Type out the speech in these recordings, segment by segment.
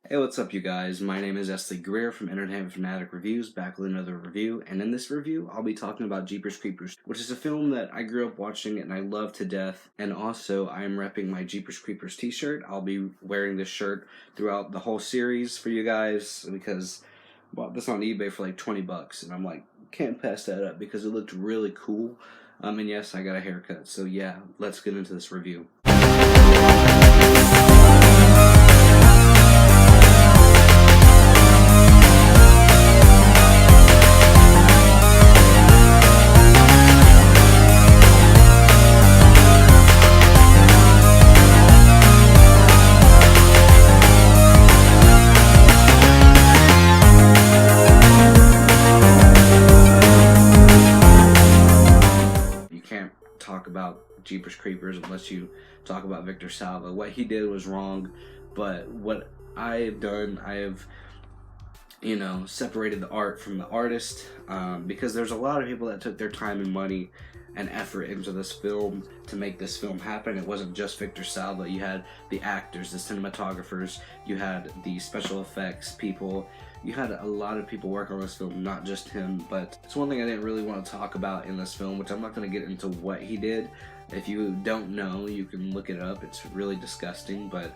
Hey, what's up, you guys? My name is Esley Greer from Entertainment Fanatic Reviews, back with another review. And in this review, I'll be talking about Jeepers Creepers, which is a film that I grew up watching and I love to death. And also, I am repping my Jeepers Creepers t-shirt. I'll be wearing this shirt throughout the whole series for you guys because I bought this on eBay for like 20 bucks. And I'm like, can't pass that up because it looked really cool. And yes, I got a haircut. So yeah, let's get into this review. You can't talk about Jeepers Creepers unless you talk about Victor Salva. What he did was wrong, but what I have done, I have, separated the art from the artist, because there's a lot of people that took their time and money and effort into this film to make this film happen. It wasn't just Victor Salva. You had the actors, the cinematographers, you had the special effects people, you had a lot of people work on this film, not just him. But it's one thing I didn't really want to talk about in this film, which I'm not going to get into what he did. If you don't know, you can look it up. It's really disgusting, but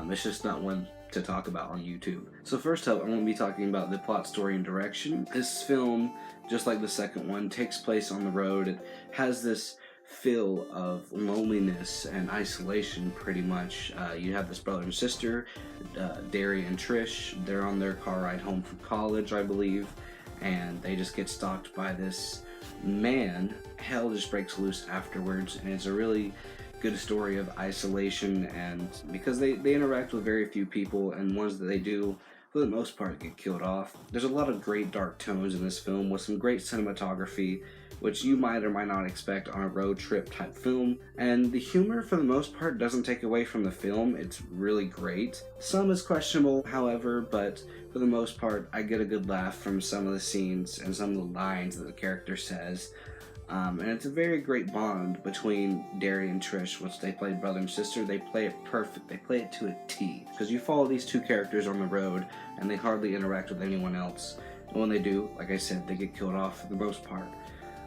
it's just not one to talk about on YouTube. So first up, I'm going to be talking about the plot, story, and direction. This film, just like the second one, takes place on the road. It has this feel of loneliness and isolation, pretty much. You have this brother and sister, Derry and Trish. They're on their car ride home from college, I believe, and they just get stalked by this man. Hell just breaks loose afterwards, and it's a really good story of isolation, and because they interact with very few people, and ones that they do, for the most part, get killed off. There's a lot of great dark tones in this film with some great cinematography, which you might or might not expect on a road trip type film. And the humor, for the most part, doesn't take away from the film. It's really great. Some is questionable, however, but for the most part, I get a good laugh from some of the scenes and some of the lines that the character says. And it's a very great bond between Derry and Trish, which they play brother and sister. They play it perfect. They play it to a T. Because you follow these two characters on the road, and they hardly interact with anyone else. And when they do, like I said, they get killed off for the most part.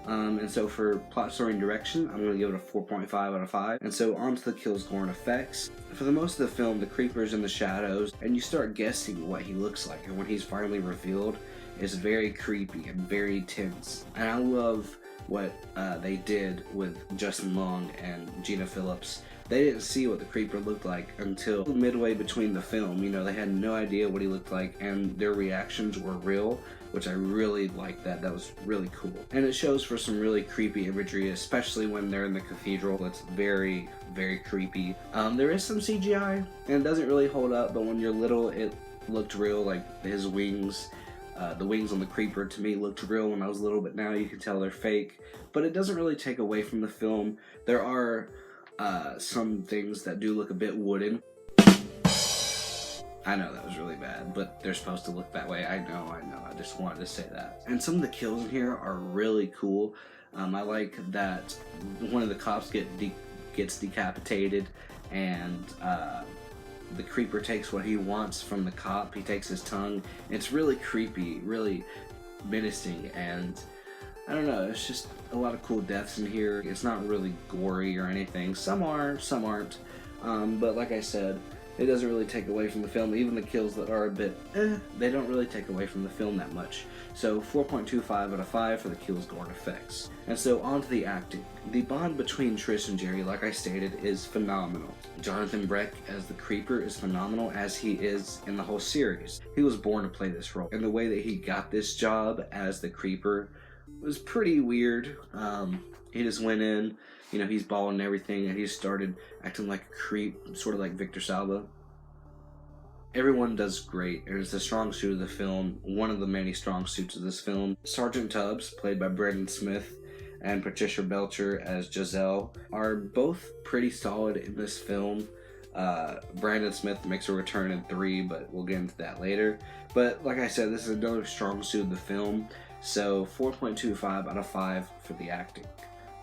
And so for plot, story, and direction, I'm going to give it a 4.5 out of 5. And so on to the kills, gore, and effects. For the most of the film, the creeper's in the shadows, and you start guessing what he looks like. And when he's finally revealed, it's very creepy and very tense. And I love what they did with Justin Long and Gina Phillips. They didn't see what the creeper looked like until midway between the film. You know, they had no idea what he looked like, and their reactions were real, which I really liked that. That was really cool. And it shows for some really creepy imagery, especially when they're in the cathedral. It's very, very creepy. There is some CGI, and it doesn't really hold up, but when you're little, it looked real, like his wings. The wings on the creeper, to me, looked real when I was little, but now you can tell they're fake. But it doesn't really take away from the film. There are some things that do look a bit wooden. I know that was really bad, but they're supposed to look that way. I know. I just wanted to say that. And some of the kills in here are really cool. I like that one of the cops gets decapitated, and the creeper takes what he wants from the cop. He takes his tongue. It's really creepy, really menacing, and I don't know, it's just a lot of cool deaths in here. It's not really gory or anything. Some are, some aren't. But like I said, it doesn't really take away from the film. Even the kills that are a bit they don't really take away from the film that much. So 4.25 out of 5 for the kills, gore, and effects. And so on to the acting. The bond between Trish and Jerry, like I stated, is phenomenal. Jonathan Breck as the creeper is phenomenal, as he is in the whole series. He was born to play this role. And the way that he got this job as the creeper was pretty weird. He just went in, you know, he's bald and everything, and he started acting like a creep, sort of like Victor Salva. Everyone does great, and it's a strong suit of the film, one of the many strong suits of this film. Sergeant Tubbs, played by Brandon Smith, and Patricia Belcher as Giselle, are both pretty solid in this film. Brandon Smith makes a return in 3, but we'll get into that later. But like I said, this is another strong suit of the film, so 4.25 out of 5 for the acting.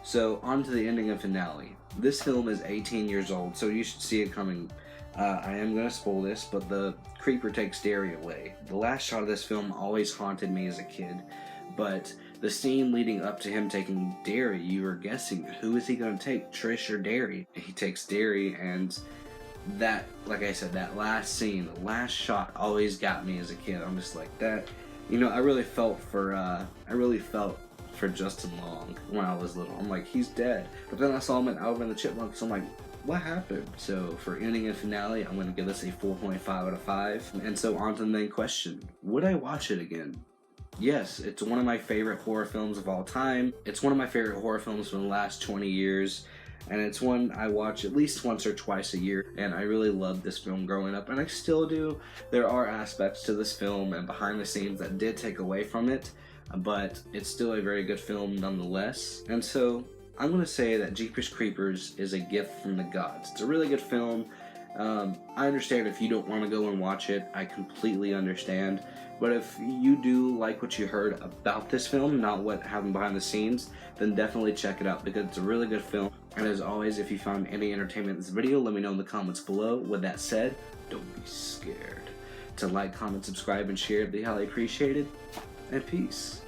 So on to the ending and finale. This film is 18 years old, so you should see it coming I am going to spoil this, but the creeper takes Derry away. The last shot of this film always haunted me as a kid, but the scene leading up to him taking Derry, you were guessing, who is he going to take, Trish or Derry? He takes Derry, and that, like I said, that last scene, the last shot always got me as a kid. I'm just like that. You know, I really felt for Justin Long when I was little. I'm like, he's dead. But then I saw him in Alvin and the Chipmunks. I'm like, what happened? So for ending and finale, I'm going to give this a 4.5 out of 5. And so on to the main question. Would I watch it again? Yes, it's one of my favorite horror films of all time. It's one of my favorite horror films from the last 20 years. And it's one I watch at least once or twice a year. And I really loved this film growing up, and I still do. There are aspects to this film and behind the scenes that did take away from it, but it's still a very good film nonetheless. And so I'm going to say that Jeepers Creepers is a gift from the gods. It's a really good film. I understand if you don't want to go and watch it. I completely understand. But if you do like what you heard about this film, not what happened behind the scenes, then definitely check it out because it's a really good film. And as always, if you found any entertainment in this video, let me know in the comments below. With that said, don't be scared to like, comment, subscribe, and share. It'd be highly appreciated. And peace.